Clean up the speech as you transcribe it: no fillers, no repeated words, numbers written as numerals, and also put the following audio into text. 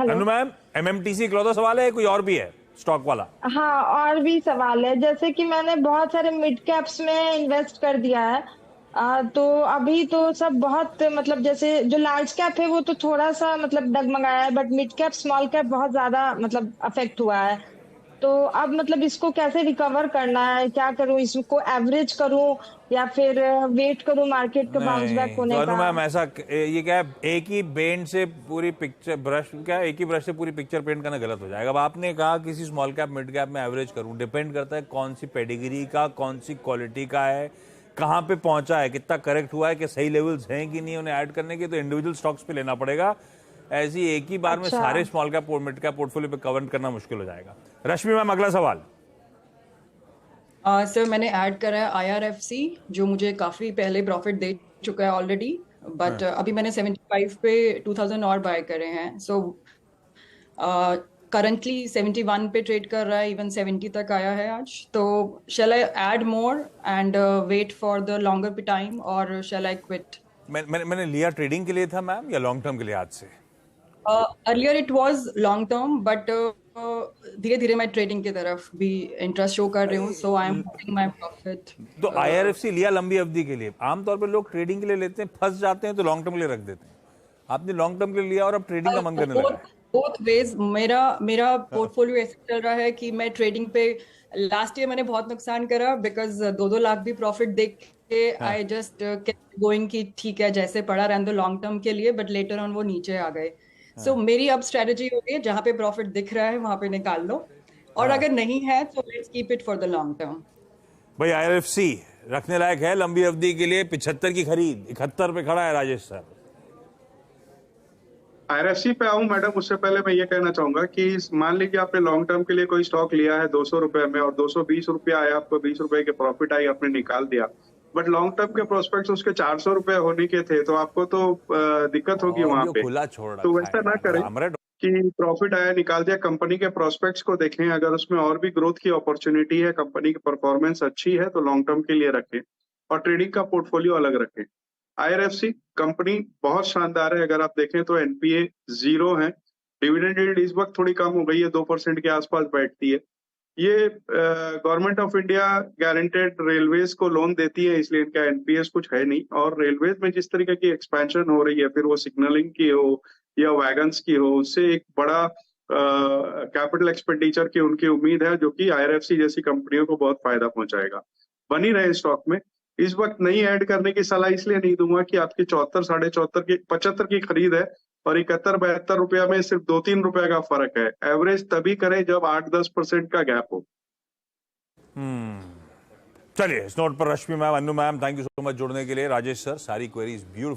Hello. अनु ma'am, MMTC इकलौता सवाल है, कोई और भी है स्टॉक वाला? हाँ, और भी सवाल है। जैसे कि मैंने बहुत सारे मिड कैप्स में इन्वेस्ट कर दिया है। तो अभी तो सब बहुत मतलब जैसे जो लार्ज कैप है वो तो थोड़ा सा मतलब डगमगाया है, but mid cap small cap बहुत ज्यादा मतलब अफेक्ट हुआ है। तो अब मतलब इसको कैसे रिकवर करना है, क्या करूं, इसको एवरेज करूं या फिर वेट करूं मार्केट के बाउंस बैक नहीं तो होने अनु का? मैम, ऐसा ये क्या है, एक ही पेंट से पूरी पिक्चर ब्रश, क्या है, एक ही ब्रश से पूरी पिक्चर पेंट करना गलत हो जाएगा। अब आपने कहा किसी स्मॉल कैप मिड कैप में एवरेज करूं, डिपेंड करता है कौन सी पेडिग्री का, कौन सी क्वालिटी का है, कहाँ पे पहुंचा है, कितना करेक्ट हुआ है, कि सही लेवल्स हैं कि नहीं उन्हें ऐड करने के, तो इंडिविजुअल स्टॉक्स पे लेना पड़ेगा। ऐसी एक ही बार में अच्छा। सारे small cap mid cap portfolio पे कवर करना मुश्किल हो जाएगा। रश्मि मैम, अगला सवाल। सर मैंने ऐड करा है IRFC, जो मुझे काफी पहले प्रॉफिट दे चुका है ऑलरेडी। बट अभी मैंने 75 पे 2000 और बाय करे हैं। सो करंटली 71 पे ट्रेड कर रहा है, इवन 70 तक आया है आज। तो shall I add more and wait for the longer time, और शैल आई क्विट? मैंने लिया ट्रेडिंग के लिए था मैम, या लॉन्ग टर्म के लिए आज से? Earlier it was long term, but धीरे धीरे मैं ट्रेडिंग की तरफ भी इंटरेस्ट शो कर रही हूँ। So I am putting my profit. तो आईआरएफसी लिया लंबी अवधि के लिए। आमतौर पर लोग ट्रेडिंग के लिए लेते हैं, फंस जाते हैं तो लॉन्ग टर्म के लिए रख देते हैं। आपने लॉन्ग टर्म के लिए लिया और अब ट्रेडिंग का मन करने लगा है। बोथ वेज मेरा मेरा पोर्टफोलियो ऐसे चल रहा है कि मैं ट्रेडिंग पे, लास्ट ईयर मैंने बहुत नुकसान करा बिकॉज 2-2 लाख भी प्रॉफिट देख के आई जस्ट गोइंग कि ठीक है जैसे पड़ा रहने दो लॉन्ग टर्म के लिए, बट लेटर ऑन वो नीचे आ गए। सो मेरी अब स्ट्रेटजी हो गई है, जहां पे प्रॉफिट दिख रहा है वहां पे निकाल लो, और अगर नहीं है तो let's keep it for the long term. भाई आईआरएफसी रखने लायक है लंबी अवधि के लिए। 75 की खरीद, 71 पे खड़ा है राजेश सर। आईआरएफसी पे आऊं मैडम, उससे पहले मैं ये कहना चाहूंगा कि मान लीजिए आपने लॉन्ग टर्म के लिए कोई स्टॉक लिया है 200 रुपए में, और 220 रुपया आया, आपको 20 रुपए के प्रॉफिट आई, आपने निकाल दिया। बट लॉन्ग टर्म के प्रोस्पेक्ट्स उसके 400 रुपए होने के थे, तो आपको तो दिक्कत होगी वहां जो पे। खुला छोड़ तो रखा वैसा है ना यार, करें रामरे। कि प्रॉफिट आया निकाल दिया। कंपनी के प्रोस्पेक्ट्स को देखें, अगर उसमें और भी ग्रोथ की अपॉर्चुनिटी है, कंपनी की परफॉर्मेंस अच्छी है, तो लॉन्ग टर्म के लिए रखें और ट्रेडिंग का पोर्टफोलियो अलग रखें। आईआरएफसी कंपनी बहुत शानदार है। अगर आप देखें तो एनपीए 0 है। डिविडेंड यील्ड इस वक्त थोड़ी कम हो गई है, 2% के आसपास बैठती है। ये government of India guaranteed railways को लोन देती है, इसलिए इनका एनपीएस कुछ है नहीं। और रेलवेज में जिस तरीके की एक्सपेंशन हो रही है, फिर वो सिग्नलिंग की हो या वैगन्स की हो, उससे एक बड़ा कैपिटल एक्सपेंडिचर की उनकी उम्मीद है, जो कि आईआरएफसी जैसी कंपनियों को बहुत फायदा पहुंचाएगा। बनी रहे स्टॉक में। इस वक्त नहीं ऐड करने की सलाह इसलिए नहीं दूंगा कि आपकी 74, 74.5 की, 75 की खरीद है और 71-72 रुपया में सिर्फ 2-3 रुपया का फर्क है। एवरेज तभी करें जब 8-10% का गैप हो। चलिए, इस नोट पर Rashmi ma'am, Anu ma'am, thank you so much जुड़ने के लिए। राजेश सर, सारी क्वेरीज ब्यूटीफुल।